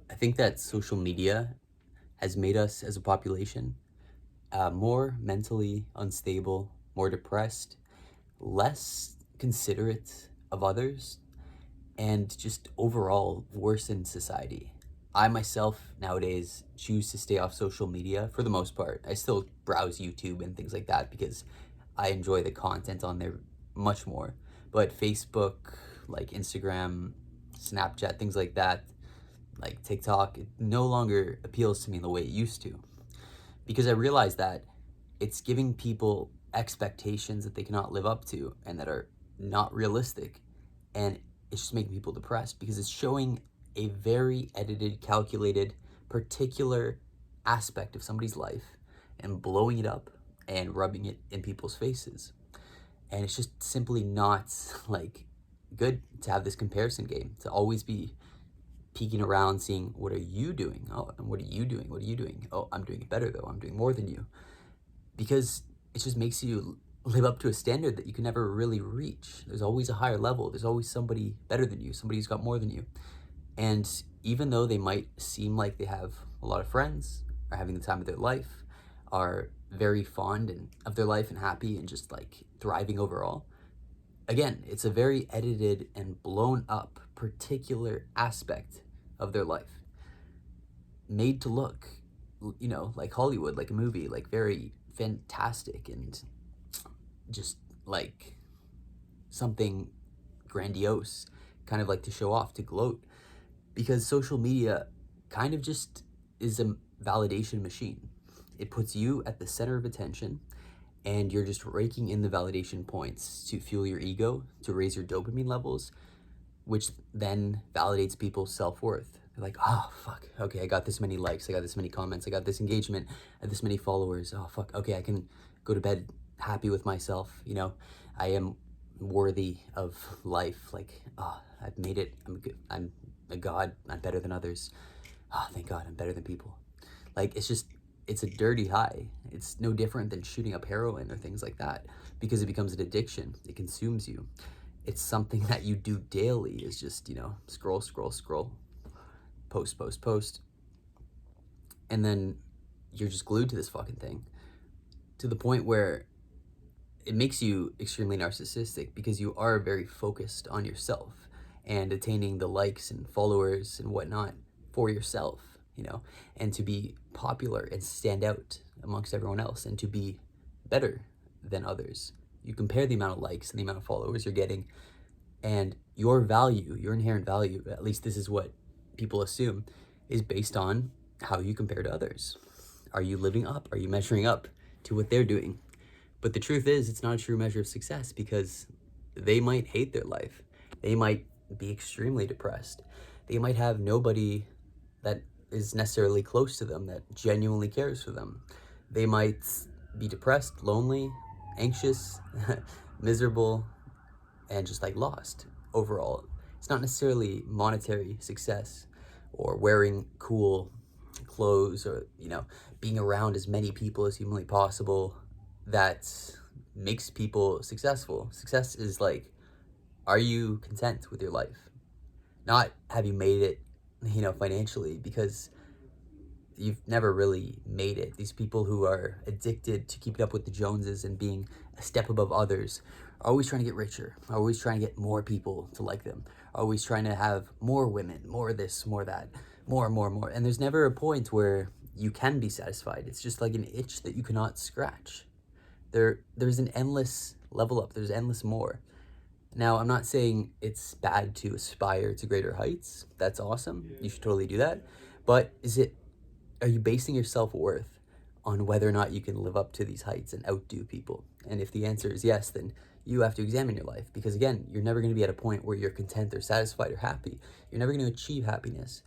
I think that social media has made us as a population more mentally unstable, more depressed, less considerate of others, and just overall worse in society. I myself nowadays choose to stay off social media for the most part. I still browse YouTube and things like that because I enjoy the content on there much more. But Facebook, like Instagram, Snapchat, things like that, like TikTok, it no longer appeals to me the way it used to. Because I realize that it's giving people expectations that they cannot live up to and that are not realistic. And it's just making people depressed because it's showing a very edited, calculated, particular aspect of somebody's life and blowing it up and rubbing it in people's faces. And it's just simply not like good to have this comparison game, to always be peeking around, seeing what are you doing? Oh, and what are you doing? What are you doing? Oh, I'm doing it better though. I'm doing more than you. Because it just makes you live up to a standard that you can never really reach. There's always a higher level. There's always somebody better than you, somebody who's got more than you. And even though they might seem like they have a lot of friends, are having the time of their life, are very fond and of their life and happy and just like thriving overall, again, it's a very edited and blown up particular aspect of their life, made to look, like Hollywood, like a movie, like very fantastic and just like something grandiose, kind of like to show off, to gloat, because social media kind of just is a validation machine. It puts you at the center of attention, and you're just raking in the validation points to fuel your ego, to raise your dopamine levels, which then validates people's self-worth. They're like, oh, fuck, okay, I got this many likes, I got this many comments, I got this engagement, I have this many followers. Oh, fuck, okay, I can go to bed happy with myself, I am worthy of life. Like, oh, I've made it, I'm good, I'm a god, I'm better than others. Oh, thank God, I'm better than people. Like, it's a dirty high. It's no different than shooting up heroin or things like that, because it becomes an addiction. It consumes you. It's something that you do daily, is just, scroll, scroll, scroll, post, post, post. And then you're just glued to this fucking thing, to the point where it makes you extremely narcissistic, because you are very focused on yourself and attaining the likes and followers and whatnot for yourself, and to be popular and stand out amongst everyone else and to be better than others. You compare the amount of likes and the amount of followers you're getting, and your value, your inherent value, at least this is what people assume, is based on how you compare to others. Are you living up? Are you measuring up to what they're doing? But the truth is, it's not a true measure of success, because they might hate their life. They might be extremely depressed. They might have nobody that is necessarily close to them that genuinely cares for them. They might be depressed, lonely, anxious, miserable, and just like lost overall. It's not necessarily monetary success or wearing cool clothes or, being around as many people as humanly possible that makes people successful. Success is like, are you content with your life? Not have you made it, financially, because you've never really made it. These people who are addicted to keeping up with the Joneses and being a step above others are always trying to get richer, are always trying to get more people to like them, are always trying to have more women, more this, more that, more, more, more. And there's never a point where you can be satisfied. It's just like an itch that you cannot scratch. There's an endless level up. There's endless more. Now, I'm not saying it's bad to aspire to greater heights. That's awesome. You should totally do that. But are you basing your self-worth on whether or not you can live up to these heights and outdo people? And if the answer is yes, then you have to examine your life, because again, you're never going to be at a point where you're content or satisfied or happy. You're never going to achieve happiness,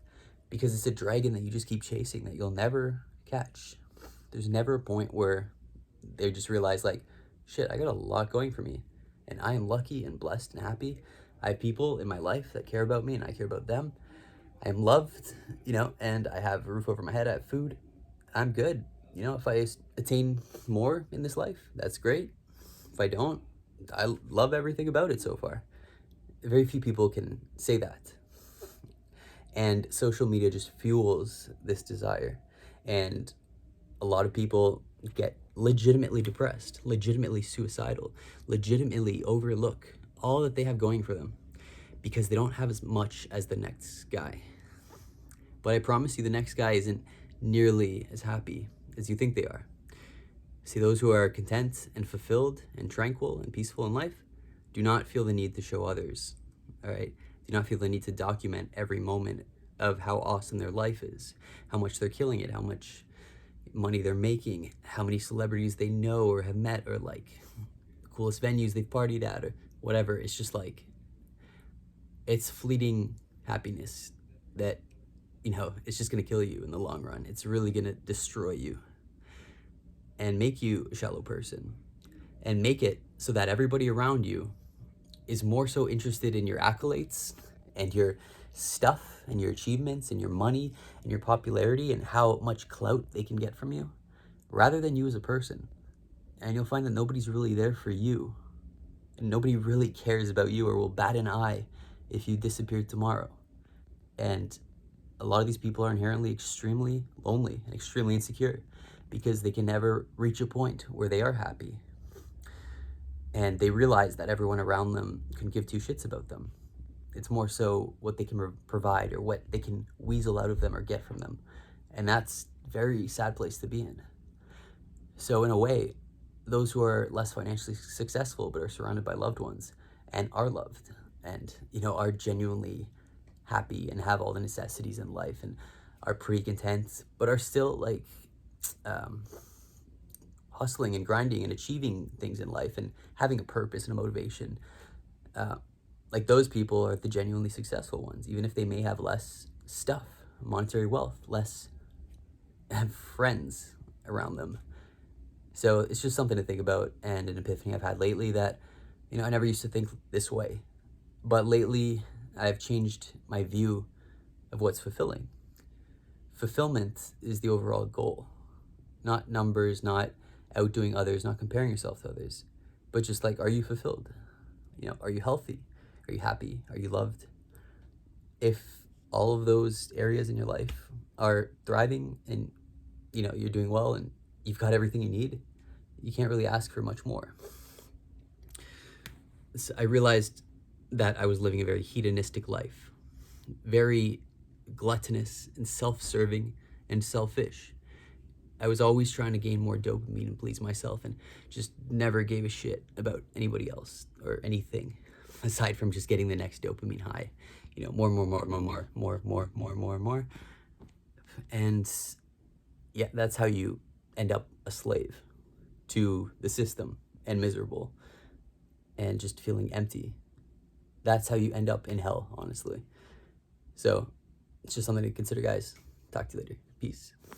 because it's a dragon that you just keep chasing that you'll never catch. There's never a point where they just realize, like, shit, I got a lot going for me, and I am lucky and blessed and happy. I have people in my life that care about me, and I care about them. I am loved, and I have a roof over my head, I have food. I'm good. If I attain more in this life, that's great. If I don't, I love everything about it so far. Very few people can say that. And social media just fuels this desire. And a lot of people get legitimately depressed, legitimately suicidal, legitimately overlook all that they have going for them because they don't have as much as the next guy. But I promise you, the next guy isn't nearly as happy as you think they are. See, those who are content and fulfilled and tranquil and peaceful in life do not feel the need to show others, all right? Do not feel the need to document every moment of how awesome their life is, how much they're killing it, how much money they're making, how many celebrities they know or have met, or like the coolest venues they've partied at, or whatever. It's just like, it's fleeting happiness that, it's just gonna kill you in the long run. It's really gonna destroy you and make you a shallow person and make it so that everybody around you is more so interested in your accolades and your stuff and your achievements and your money and your popularity and how much clout they can get from you rather than you as a person. And you'll find that nobody's really there for you. And nobody really cares about you or will bat an eye if you disappeared tomorrow. And a lot of these people are inherently extremely lonely and extremely insecure because they can never reach a point where they are happy. And they realize that everyone around them can give two shits about them. It's more so what they can provide or what they can weasel out of them or get from them. And that's a very sad place to be in. So in a way, those who are less financially successful but are surrounded by loved ones and are loved and, are genuinely happy and have all the necessities in life and are pretty content but are still like hustling and grinding and achieving things in life and having a purpose and a motivation, like those people are the genuinely successful ones, even if they may have less stuff, monetary wealth, less have friends around them. So it's just something to think about, and an epiphany I've had lately that, I never used to think this way. But lately, I've changed my view of what's fulfilling. Fulfillment is the overall goal, not numbers, not outdoing others, not comparing yourself to others, but just like, are you fulfilled? Are you healthy? Are you happy? Are you loved? If all of those areas in your life are thriving and, you're doing well and you've got everything you need, you can't really ask for much more. So I realized that I was living a very hedonistic life, very gluttonous and self-serving and selfish. I was always trying to gain more dopamine and please myself and just never gave a shit about anybody else or anything aside from just getting the next dopamine high. More. And yeah, that's how you end up a slave to the system and miserable and just feeling empty. That's how you end up in hell, honestly. So it's just something to consider, guys. Talk to you later. Peace.